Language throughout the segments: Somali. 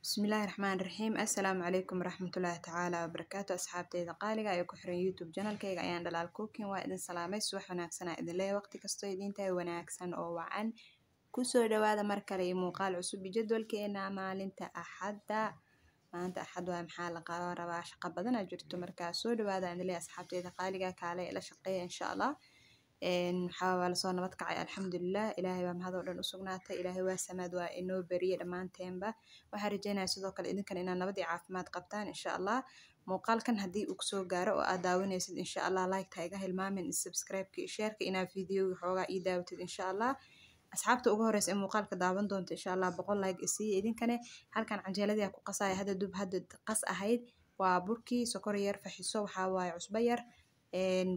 بسم الله الرحمن الرحيم. السلام عليكم ورحمة الله تعالى وبركاته. أصحابتي قالقة أيكو حرين يوتيوب channel كيغا أيان دلال كوكين وإذن سلامي سوح وناكسنا إذن لي وقت كستو إذن تاي وناكسن أو وعن كسو دوادا مركلي موقال عصب بجدول كينا مالنتا أحدا maanta axad waa maxaa la qaban rabaa shaqo badan aa jirto markaa soo dhawaada aan leeyahay asxaabteyda qaaliga kaale ila shaqeeya insha Allah waxaa waa la soo nabad kacay alxamdulillah ilaahay baa mahad oo dhan u sugnaatay ilaahay waa samad waa inoo bariye dhammaanteenba waxaan rajeynayaa sidoo kale idinkan inaad nabad iyo caafimaad qabtaan insha Allah muuqaalkan haddii uu kusoo gaaro oo aad daawanaysid insha Allah like ta iga hilmaamin subscribe-ka iyo share-ka inaad video-ga xoogaa ii daawatid insha Allah asxaabta ugu horeysa ee muuqaalka daawan doonta insha Allah 100 like isii idinkane halkan canjeeladii ku qasay hadda dub hadda qas ahayd waa burkii sokor yar faxiso waxa waaye cusbo yar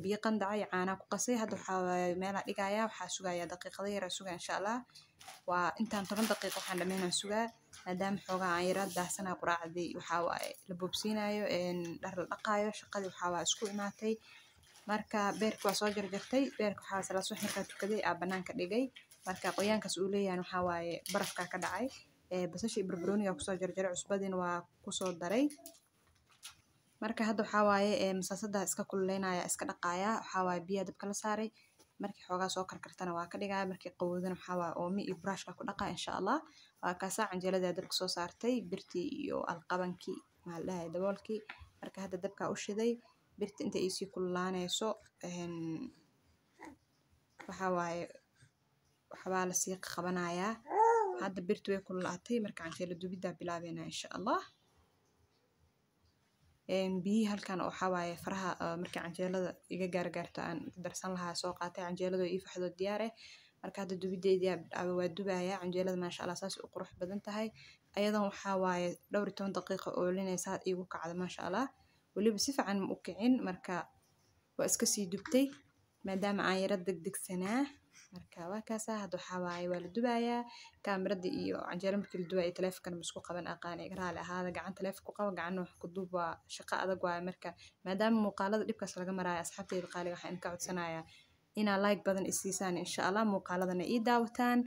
biyo qandacay caana ku qasay hadda waxa waaye meel aan dhigaya waxa sugaya daqiiqado yar sugaa insha Allah waa intaan 10 daqiiqo waxaan dhameynaa sugaa maadaama xoogaa aan yara daahsanaa quraacdii waxa waaye la boobsiinayo dhar la dhaqaayo shaqadii waxa waa isku imaatay marka beerka waa soo jarjartay beerka waxa salaas wax markaa tukaday aa banaanka dhigay marka qoyaankaas uu leeyahay waxa waaye barafka ka dhacay basasha barbarooniga ku soo jarjaray cusbadina waa ku soo daray marka hadda waxa waaye masaasada iska kululeynaya iska dhaqaaya waxa waaye biyo dabka la saaray markii xoogaa soo karkartana waa ka dhigaya markii qawoodana waxa waaye oomi iyo brushka ku dhaqa insha Allah waa ka saa canjeelada dabka soo saartay birtii iyo alqabankii maalahay daboolkii marka hadda dabka u shiday birta inta ay sii kululaanayso waxa waaye waxbaa la sii qabanayaa hadda birtu way kululaatay marka canjeelo dubida bilaabeena insha Allah biyi halkan waxa waaye faraha markii canjeelada iga gaargaarto aan darsan lahaa soo qaatay canjeelada ii faxdo diyaar ah marka hadda dubideedii waa dubaya canjeelada maasha Allah saas u qurux badan tahay ayadan waxa waaye dhowr 10 daqiiqo oo linaysa igu kacdo maasha Allah waliba si fiican u kicin marka waa iska sii dubtay maadaama aan yara degdegsanaa marka waa kaasa hadda waxa waaye waa la dubayaa kaamirada iyo canjeelo markii la dubayo taleefanka ma isku qaban aqaan iga raali ahaada gacan taleefan ku qabo gacan wax ku duuba shaqo adag waa marka maadaama muuqaalada dhibkaas laga maraayo asxaabteyda qaaliga waxaan ka codsanayaa inaad like badan isiisaan insha Allah muuqaaladana ii daawataan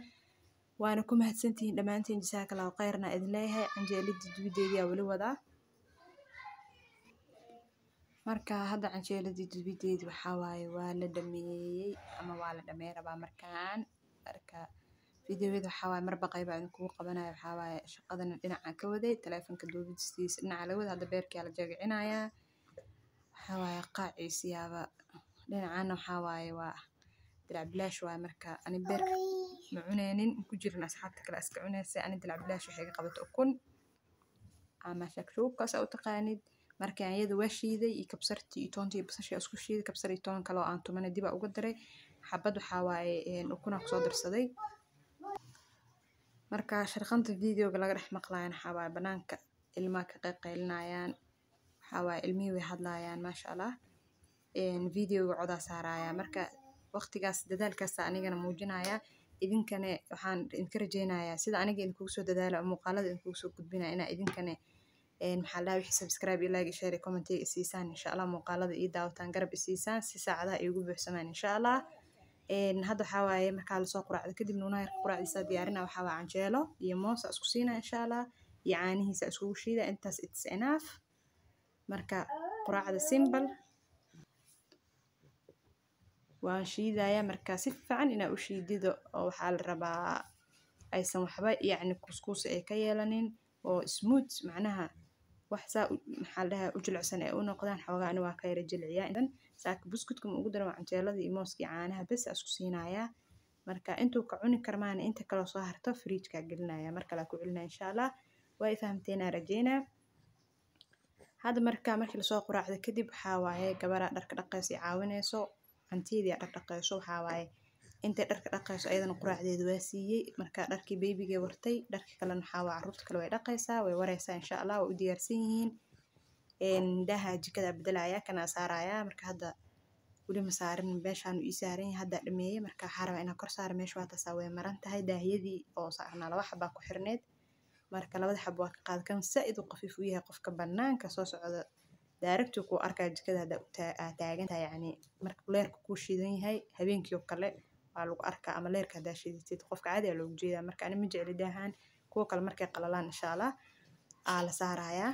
waana ku mahadsantihiin dhamaantiin jazakallahu khayrna idin leeyahay canjeelada dubideedii wali wadaa marka hadda canjeeladii dubideedii waxa waaye waa la dhameeyay ama waa la dhameey rabaa markaan marka videoda waxa waaye marba qayb aan ku qabanayo waxa waaye shaqadana dhinaca ka waday taleefanka duubistiisa dhinaca la wada hadda beerkii la jagcinaya waxa waaye qaaciisiyaaba dhinacana waxa waaye waa dilaa bilaash waa marka ani beerka ma cuneenin ku jirna asxaabta kale iska cunaysa ani dilaa bilaash waxay ka qabato ukun ama shakshuuka soo taqaanid marka ayadu waa shiiday iyo kabsartii iyo toontii basasha isku shiiday kabsar iyo toon kale oo aan tumana dib uga daray xabad waxa waaye ukuna ku soo darsaday marka sharqanta videoga laga dhex maqlaayaan waxa waaye banaanka ilmaha ka qaylinayaan waxa waaye ilmihii way hadlayaan maasha Allah videoga coda saaraya marka waqtigaas dadaalkaas anigana muujinaya idinkana waxaan idinka rajeynayaa sida aniga idinku soo dadaalo muuqaalada idinku soo gudbinaa ina idinkana maxaa la wixii subscribe iyo like share comment isiisaan insha Allah muuqaalada ii daawataan garab isiisaan si saacadaha iigu buuxsamaan insha Allah hadda waxa waaye marka la soo quraacdo kadib nuuna yar quraacdiisa diyaarina waxa waa canjeelo iyo moos isku siina insha Allah iyo caanihiisa isku shiida intaas it's enough marka quraacda simple waan shiidaya marka si fiican ina u shiidido oo waxa la rabaa aysan waxba yacni kuskus ay ka yeelanin oo smooth macnaha wax saa maxaa la u jilicsan ee u noqdaan xoogaa waa ka yara jilciyaa intan saaka buskudka ugu daro canjeelada iyo mooska caanaha bas isku siinaya marka intuu ka cuni karmaan inta kale soo harto fridge-ka gelinaya marka la ku celinaa insha Allah way fahamteena rajeyna hadda markii la soo quraacdo kadib waxa waaye gabadha dharka dhaqaysi caawinayso antiidii dhaqayso waxa waaye inta dharka dhaqayso ayadana quraacdeedu waa siiyay marka dharkii babyga wartay dharka kale waxa waa carruurta kale way dhaqaysaa way wareysaa insha Allah way u diyaarsan yihiin daha jikada beddelaya kana saaraya marka hadda wali ma saarin meeshaan uu saaran yahay hadda dhameeyay marka xaraba ina kor saar meesha waa taas way maran tahay daahiyadii oo saarna laba xabba ku xirneed marka labada xabba waa ka qaad kan saaid u qafiif u yahay qofka banaanka soo socda daaragtu ku arkaa jikada hadda taagan tahay yani marka leerku ku shidan yahay habeenkii oo kale waa lagu arkaa ama leerka hada shidatid qofka caadi ah loogu jeedaa marka ani ma jecli daahan kuwa kale markay qalalaan insha Allah la saarayaa.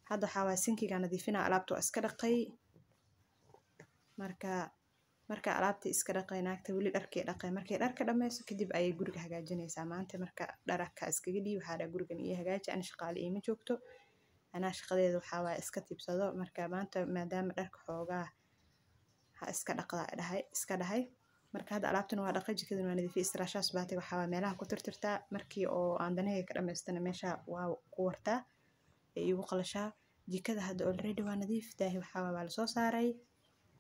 Hadda waxaa waa sinkiga nadiifina alaabta waa iska dhaqay. marka alaabta iska dhaqay naagta wali dharkay dhaqay markay dharka dhameyso kadib ayay guriga hagaajinaysaa. maanta marka dharka iskaga dhii waxaa dhaa gurigan iyo hagaaji ana shaqaale ima joogto ana shaqadeeda waxaa waa iska tibsado. marka maanta maadaama dharka xoogaa ha iska dhahay marka hadda alaabtan waa dhaqay jikada waa nadiifiyay istiraashaas baatiga waxaa waa meelaha ku tirtirtaa markii oo aan danahay ka dhameystana meesha waa ku wartaa ee igu qalashaa. jikada hadda already waa nadiif daahi waxaa waa la soo saaray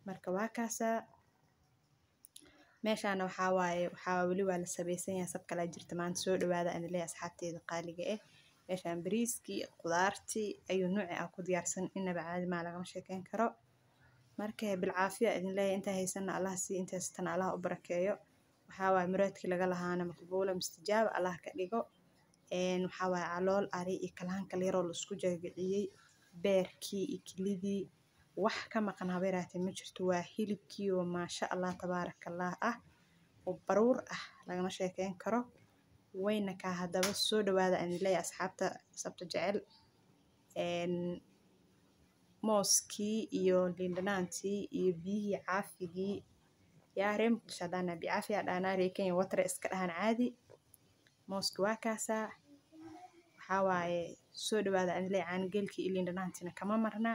marka waa kaasa. meeshaana waxaa wali waa la sabaysan yahay sab kala jirta maanta soo dhawaada aan leeyahay asxaabteeda qaaliga meeshaan bariiskii qudaartii ayuu nooc ah ku diyaarsan inaba caadi ma laga sheekeyn karo. marka bilcaafiya idin leeyahay inta haysana Allah si inta tan Allah u barakeeyo waxaa waa muraadkii laga lahaana maqbuula mustajaab Allah ka dhigo. waxaa waa calool ari iyo kalaan kale yar oo la isku jaagiciyay beerkii iyo kilidii wax ka maqan habeeraatay ma jirto waa hilibkii oo maasha Allah tabaarakallah oo baruur lagama sheekeyn karo. wayna ka hadaba soo dhawaada aan leeyahay asxaabta sabta jecel mooskii iyo lindanaantii iyo biyihii caafigii yaa reem shadana bi caafiya dhaana reekeen water iska dhahan caadi. mooski waa kaasa waxaa waaye soo dhawaada aan leeyahay caangeelkii iyo lindanaantina kama marna.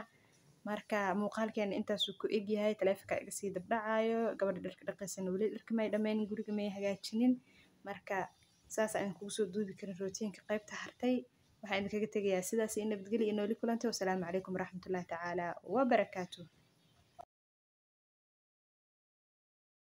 marka muuqaalkeena intaas uu ku eg yahay taleefanka iga sii dabdhacayo gabadha dharka dhaqaysan wali dharka may dhameen guriga may hagaajinin marka saas aan kugu soo duubi karin rootiinka qaybta hartay. waxaan idinkaga tegayaa sidaas in nabadgelyo iyo nooli kulantay. wassalaamu calaykum waraxmatullaahi tacaala wa barakaatuh.